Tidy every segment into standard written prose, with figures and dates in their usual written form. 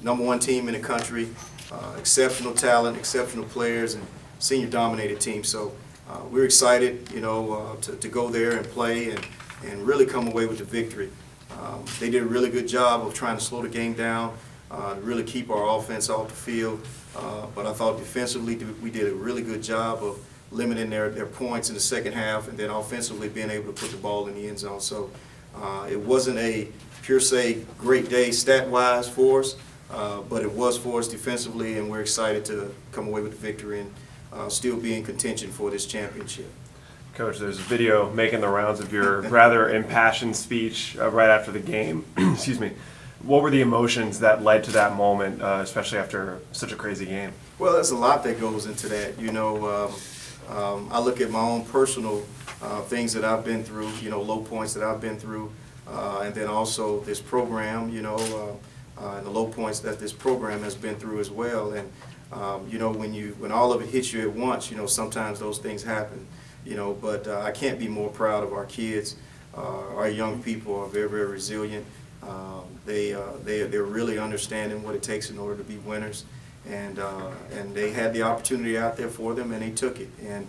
#1 team in the country, exceptional talent, exceptional players, and senior dominated team. So we're excited, to go there and play and really come away with the victory. They did a really good job of trying to slow the game down, to really keep our offense off the field. But I thought defensively we did a really good job of limiting their points in the second half, and then offensively being able to put the ball in the end zone. So it wasn't a pure say great day stat-wise for us, but it was for us defensively, and we're excited to come away with the victory and still be in contention for this championship. Coach, there's a video making the rounds of your rather impassioned speech right after the game. Excuse me. What were the emotions that led to that moment, especially after such a crazy game? Well, there's a lot that goes into that. I look at my own personal things that I've been through, low points that I've been through, and then also this program, and the low points that this program has been through as well. And when all of it hits you at once, sometimes those things happen. But I can't be more proud of our kids. Our young people are very, very resilient. They're really understanding what it takes in order to be winners, and they had the opportunity out there for them, and they took it. And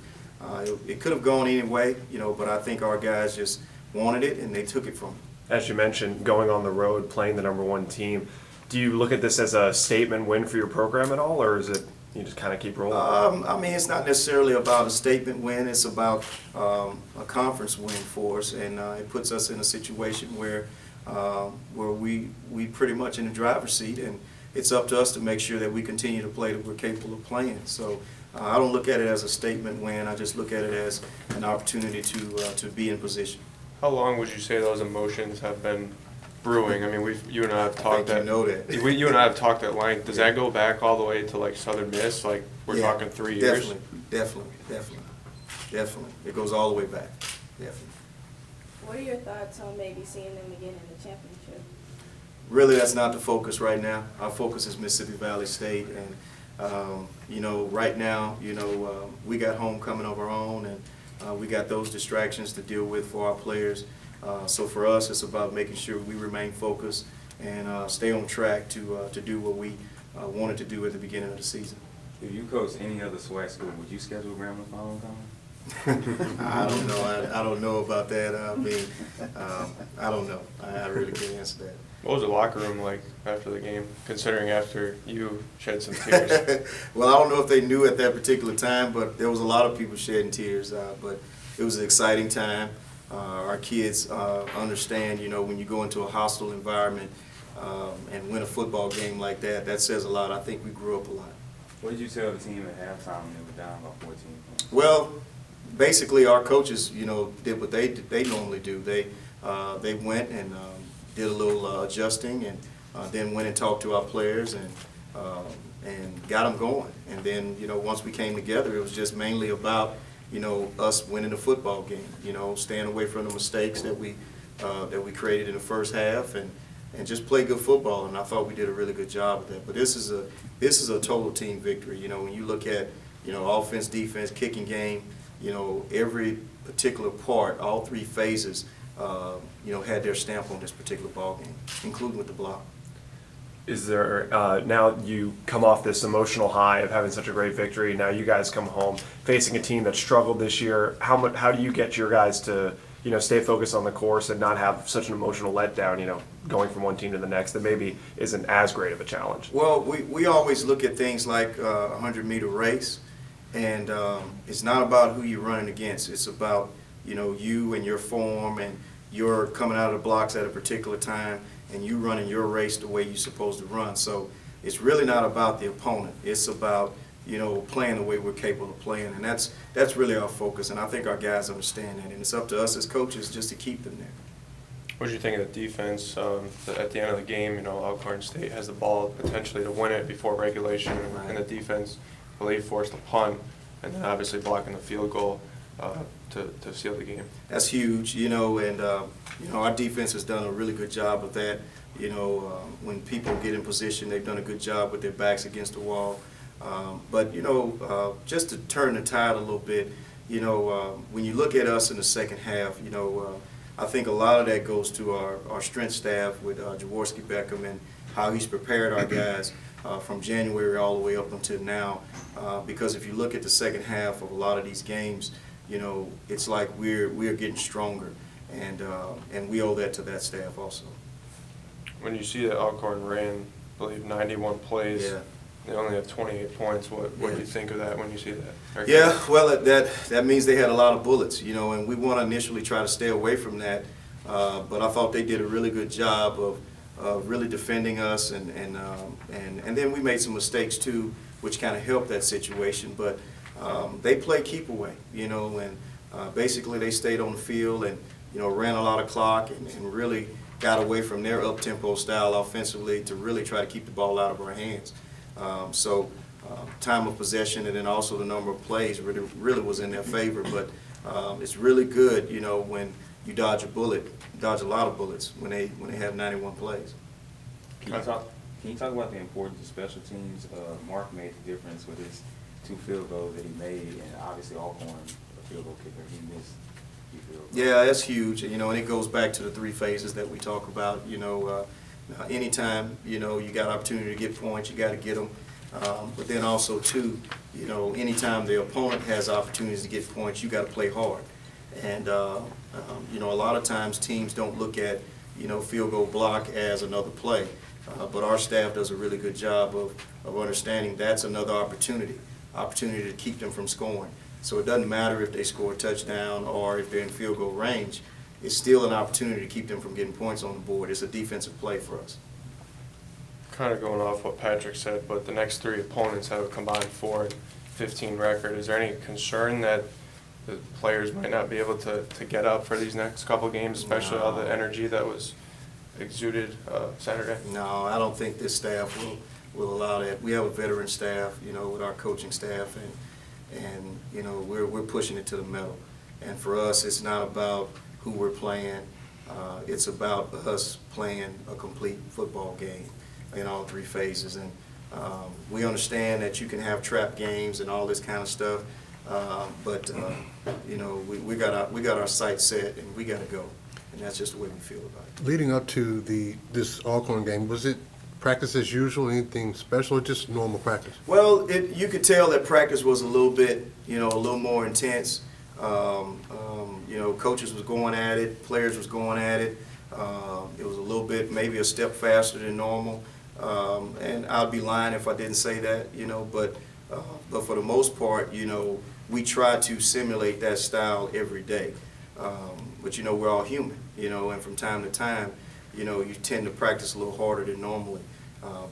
it could have gone any way, but I think our guys just wanted it, and they took it from them. As you mentioned, going on the road, playing the #1 team, do you look at this as a statement win for your program at all, or is it you just kind of keep rolling? It's not necessarily about a statement win. It's about a conference win for us, and it puts us in a situation where we pretty much in the driver's seat, and it's up to us to make sure that we continue to play that we're capable of playing. So I don't look at it as a statement win. I just look at it as an opportunity to be in position. How long would you say those emotions have been brewing? I mean, you and I have talked. I think you know that. You and I have talked at length. Does that go back all the way to like Southern Miss? Like we're talking 3 years. Definitely. It goes all the way back. Definitely. What are your thoughts on maybe seeing them again in the championship? Really, that's not the focus right now. Our focus is Mississippi Valley State, and right now, we got homecoming of our own, and we got those distractions to deal with for our players. So for us, it's about making sure we remain focused and stay on track to do what we wanted to do at the beginning of the season. If you coach any other SWAC school, would you schedule Grambling for homecoming? I don't know. I don't know about that. I don't know. I really can't answer that. What was the locker room like after the game, considering after you shed some tears? Well, I don't know if they knew at that particular time, but there was a lot of people shedding tears. But it was an exciting time. Our kids understand, when you go into a hostile environment and win a football game like that, that says a lot. I think we grew up a lot. What did you tell the team at halftime when they were down by 14 points? Well, basically our coaches, did what they normally do. They went and did a little adjusting, and then went and talked to our players and got them going. And then, once we came together, it was just mainly about, us winning the football game. Staying away from the mistakes that we created in the first half, and just play good football. And I thought we did a really good job of that. But this is a total team victory. When you look at offense, defense, kicking game, every particular part, all three phases, had their stamp on this particular ball game, including with the block. Is there, now you come off this emotional high of having such a great victory, now you guys come home facing a team that struggled this year. How do you get your guys to, stay focused on the course and not have such an emotional letdown, going from one team to the next that maybe isn't as great of a challenge? Well, we always look at things like a 100-meter race, and it's not about who you're running against. It's about, you and your form, and you're coming out of the blocks at a particular time, and you running your race the way you're supposed to run. So it's really not about the opponent. It's about, playing the way we're capable of playing, and that's really our focus, and I think our guys understand that, and it's up to us as coaches just to keep them there. What did you think of the defense at the end of the game? Alcorn State has the ball potentially to win it before regulation, and the defense, I believe, forced a punt, and then obviously blocking the field goal to seal the game. That's huge, and our defense has done a really good job of that. When people get in position, they've done a good job with their backs against the wall. But just to turn the tide a little bit, when you look at us in the second half, I think a lot of that goes to our strength staff with Jaworski Beckham how he's prepared our guys from January all the way up until now. Because if you look at the second half of a lot of these games, you know, it's like we're getting stronger, and we owe that to that staff also. When you see that Alcorn ran, I believe, 91 plays, Yeah. they only have 28 points. What do Yeah. you think of that when you see that? Or- Yeah, well, that means they had a lot of bullets, you know, and we want to initially try to stay away from that. But I thought they did a really good job of really defending us, and then we made some mistakes too, which kind of helped that situation. But they play keep away, you know, and basically they stayed on the field and, you know, ran a lot of clock and really got away from their up-tempo style offensively to really try to keep the ball out of our hands. Time of possession and then also the number of plays really was in their favor. But it's really good, you know, when you dodge a lot of bullets when they have 91 plays. Can you talk about the importance of special teams? Mark made the difference with his 2 field goals that he made, and obviously Alcorn, a field goal kicker, he missed 2 field goals. Yeah, that's huge, you know, and it goes back to the 3 phases that we talk about. You know, anytime, you know, you got opportunity to get points, you got to get them. But then also, too, you know, anytime the opponent has opportunities to get points, you got to play hard. And, you know, a lot of times teams don't look at, you know, field goal block as another play. But our staff does a really good job of understanding that's another opportunity to keep them from scoring. So it doesn't matter if they score a touchdown or if they're in field goal range. It's still an opportunity to keep them from getting points on the board. It's a defensive play for us. Kind of going off what Patrick said, but the next 3 opponents have a combined 4-15 record. Is there any concern that the players might not be able to get up for these next couple games, especially all the energy that was exuded Saturday? No, I don't think this staff will allow that. We have a veteran staff, you know, with our coaching staff, and you know, we're pushing it to the metal. And for us, it's not about who we're playing. It's about us playing a complete football game in all 3 phases. And we understand that you can have trap games and all this kind of stuff, but you know, we got our sights set and we got to go. And that's just the way we feel about it. Leading up to this Alcorn game, was it practice as usual, anything special, or just normal practice? Well, you could tell that practice was a little bit, you know, a little more intense. You know, coaches was going at it, players was going at it. It was a little bit, maybe a step faster than normal. And I'd be lying if I didn't say that, you know, but for the most part, you know, we try to simulate that style every day. But, you know, we're all human, you know, and from time to time, you know, you tend to practice a little harder than normally.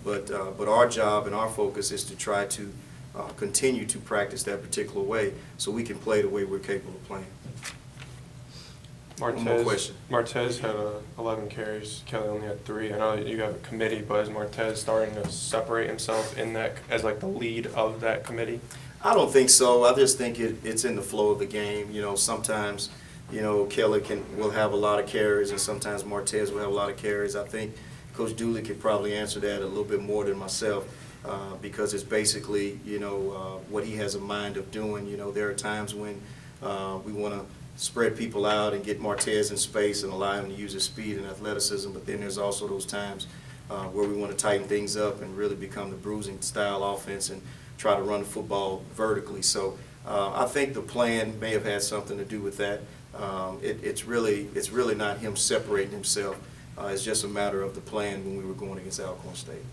But our job and our focus is to try to continue to practice that particular way so we can play the way we're capable of playing. One more question. Martez had 11 carries. Kelly only had 3. I know you have a committee, but is Martez starting to separate himself in that as like the lead of that committee? I don't think so. I just think it's in the flow of the game. You know, sometimes, you know, Kelly will have a lot of carries, and sometimes Martez will have a lot of carries. I think Coach Dooley could probably answer that a little bit more than myself, because it's basically, you know, what he has a mind of doing. You know, there are times when we want to spread people out and get Martez in space and allow him to use his speed and athleticism, but then there's also those times where we want to tighten things up and really become the bruising style offense and try to run the football vertically. So I think the plan may have had something to do with that. It's really not him separating himself. It's just a matter of the plan when we were going against Alcorn State.